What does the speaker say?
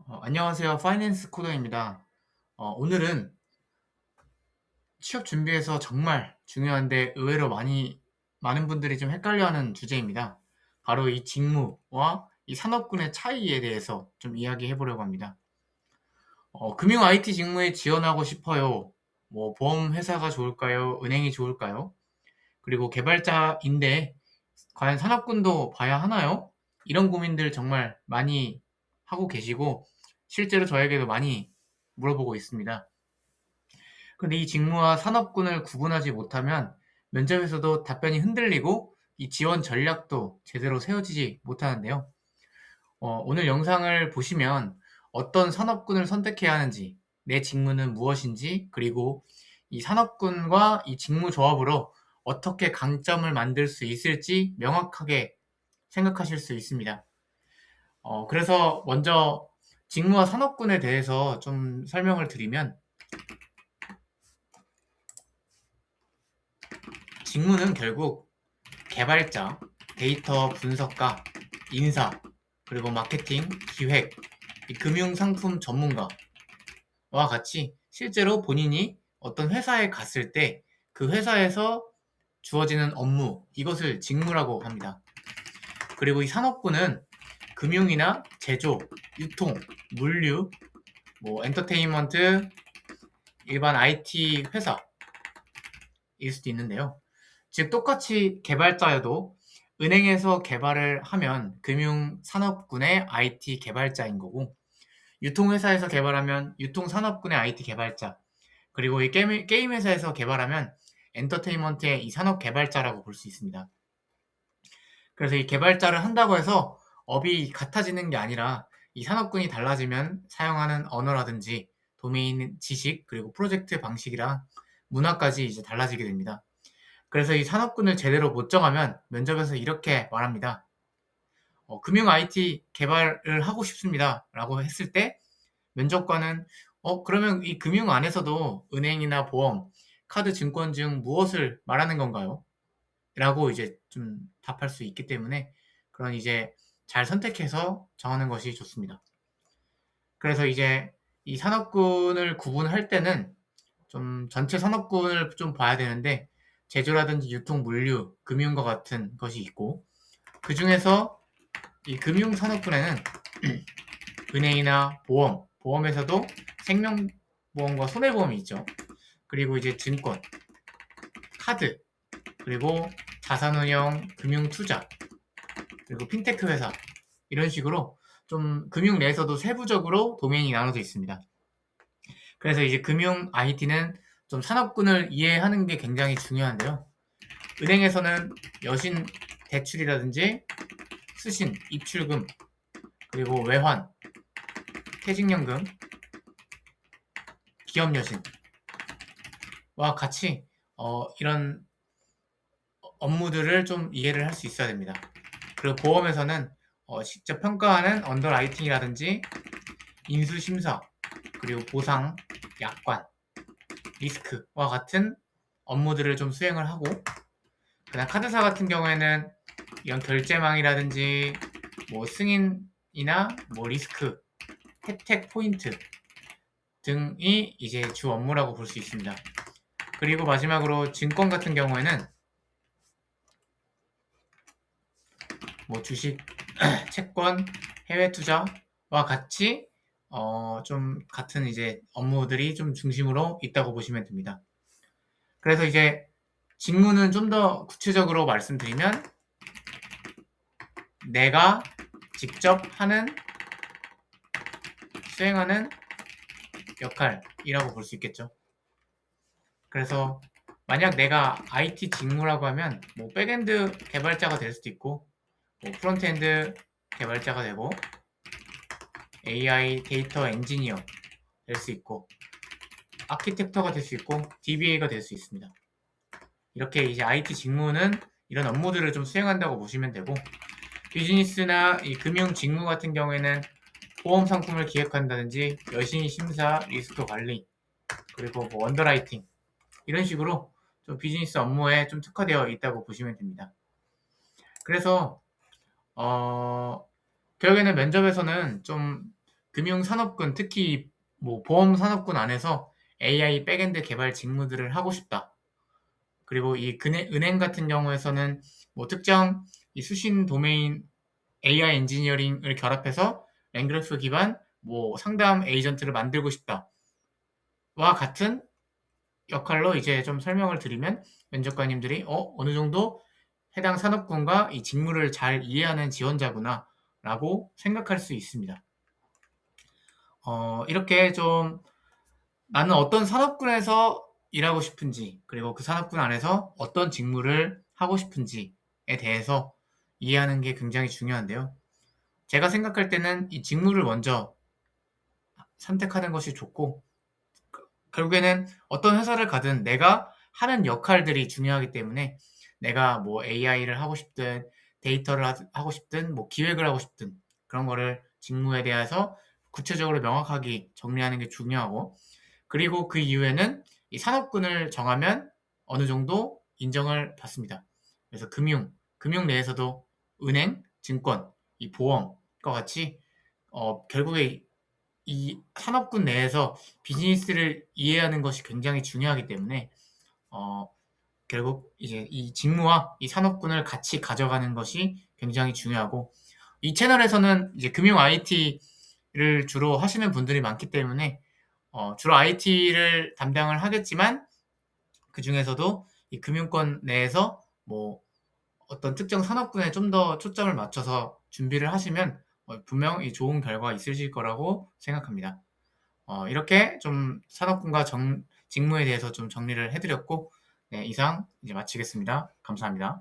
안녕하세요. 파이낸스 코더입니다. 오늘은 취업 준비에서 정말 중요한데 의외로 많은 분들이 좀 헷갈려하는 주제입니다. 바로 이 직무와 이 산업군의 차이에 대해서 좀 이야기해 보려고 합니다. 금융 IT 직무에 지원하고 싶어요. 뭐 보험 회사가 좋을까요? 은행이 좋을까요? 그리고 개발자인데 과연 산업군도 봐야 하나요? 이런 고민들 정말 많이 하고 계시고 실제로 저에게도 많이 물어보고 있습니다. 근데 이 직무와 산업군을 구분하지 못하면 면접에서도 답변이 흔들리고 이 지원 전략도 제대로 세워지지 못하는데요. 오늘 영상을 보시면 어떤 산업군을 선택해야 하는지, 내 직무는 무엇인지, 그리고 이 산업군과 이 직무 조합으로 어떻게 강점을 만들 수 있을지 명확하게 생각하실 수 있습니다. 그래서 먼저 직무와 산업군에 대해서 좀 설명을 드리면 직무는 결국 개발자, 데이터 분석가, 인사, 그리고 마케팅, 기획, 이 금융 상품 전문가와 같이 실제로 본인이 어떤 회사에 갔을 때 그 회사에서 주어지는 업무, 이것을 직무라고 합니다. 그리고 이 산업군은 금융이나 제조, 유통, 물류, 뭐 엔터테인먼트, 일반 IT 회사일 수도 있는데요. 즉 똑같이 개발자여도 은행에서 개발을 하면 금융산업군의 IT 개발자인 거고, 유통회사에서 개발하면 유통산업군의 IT 개발자, 그리고 이 게임 회사에서 개발하면 엔터테인먼트의 이 산업 개발자라고 볼 수 있습니다. 그래서 이 개발자를 한다고 해서 업이 같아지는 게 아니라 이 산업군이 달라지면 사용하는 언어라든지 도메인 지식, 그리고 프로젝트 방식이랑 문화까지 이제 달라지게 됩니다. 그래서 이 산업군을 제대로 못 정하면 면접에서 이렇게 말합니다. 금융 IT 개발을 하고 싶습니다. 라고 했을 때 면접관은 그러면 이 금융 안에서도 은행이나 보험, 카드, 증권 중 무엇을 말하는 건가요? 라고 이제 좀 답할 수 있기 때문에 그런 이제 잘 선택해서 정하는 것이 좋습니다. 그래서 이제 이 산업군을 구분할 때는 좀 전체 산업군을 좀 봐야 되는데 제조라든지 유통, 물류, 금융과 같은 것이 있고, 그 중에서 이 금융 산업군에는 은행이나 보험에서도 생명보험과 손해보험이 있죠. 그리고 이제 증권, 카드, 그리고 자산운용, 금융투자, 그리고 핀테크 회사, 이런 식으로 좀 금융 내에서도 세부적으로 도메인이 나눠져 있습니다. 그래서 이제 금융 IT는 좀 산업군을 이해하는 게 굉장히 중요한데요. 은행에서는 여신 대출이라든지 수신, 입출금, 그리고 외환, 퇴직연금, 기업여신과 같이 이런 업무들을 좀 이해를 할 수 있어야 됩니다. 그리고 보험에서는 직접 평가하는 언더라이팅이라든지 인수심사, 그리고 보상, 약관, 리스크와 같은 업무들을 좀 수행을 하고, 그다음 카드사 같은 경우에는 이런 결제망이라든지 뭐 승인이나 뭐 리스크, 혜택 포인트 등이 이제 주 업무라고 볼 수 있습니다. 그리고 마지막으로 증권 같은 경우에는 뭐 주식, 채권, 해외 투자와 같이 좀 같은 이제 업무들이 좀 중심으로 있다고 보시면 됩니다. 그래서 이제 직무는 좀 더 구체적으로 말씀드리면 내가 직접 수행하는 역할이라고 볼 수 있겠죠. 그래서 만약 내가 IT 직무라고 하면 뭐 백엔드 개발자가 될 수도 있고, 뭐 프론트엔드 개발자가 되고, AI 데이터 엔지니어 될 수 있고, 아키텍터가 될 수 있고, DBA가 될 수 있습니다. 이렇게 이제 IT 직무는 이런 업무들을 좀 수행한다고 보시면 되고, 비즈니스나 이 금융 직무 같은 경우에는 보험 상품을 기획한다든지 여신 심사, 리스크 관리, 그리고 뭐 언더라이팅, 이런 식으로 좀 비즈니스 업무에 좀 특화되어 있다고 보시면 됩니다. 그래서 결국에는 면접에서는 좀 금융산업군, 특히 뭐 보험산업군 안에서 AI 백엔드 개발 직무들을 하고 싶다. 그리고 이 은행 같은 경우에서는 뭐 특정 이 수신 도메인 AI 엔지니어링을 결합해서 랭그래프 기반 뭐 상담 에이전트를 만들고 싶다. 와 같은 역할로 이제 좀 설명을 드리면 면접관님들이 어느 정도 해당 산업군과 이 직무를 잘 이해하는 지원자구나 라고 생각할 수 있습니다. 이렇게 좀 나는 어떤 산업군에서 일하고 싶은지, 그리고 그 산업군 안에서 어떤 직무를 하고 싶은지에 대해서 이해하는 게 굉장히 중요한데요. 제가 생각할 때는 이 직무를 먼저 선택하는 것이 좋고, 결국에는 어떤 회사를 가든 내가 하는 역할들이 중요하기 때문에 내가 뭐 AI를 하고 싶든 데이터를 하고 싶든 뭐 기획을 하고 싶든 그런 거를 직무에 대해서 구체적으로 명확하게 정리하는 게 중요하고, 그리고 그 이후에는 이 산업군을 정하면 어느 정도 인정을 받습니다. 그래서 금융 내에서도 은행, 증권, 이 보험과 같이 결국에 이 산업군 내에서 비즈니스를 이해하는 것이 굉장히 중요하기 때문에 어, 결국 이제 이 직무와 이 산업군을 같이 가져가는 것이 굉장히 중요하고, 이 채널에서는 이제 금융 IT를 주로 하시는 분들이 많기 때문에 주로 IT를 담당을 하겠지만 그 중에서도 이 금융권 내에서 뭐 어떤 특정 산업군에 좀 더 초점을 맞춰서 준비를 하시면 분명 히 좋은 결과가 있으실 거라고 생각합니다. 이렇게 좀 산업군과 직무에 대해서 좀 정리를 해드렸고, 네, 이상 이제 마치겠습니다. 감사합니다.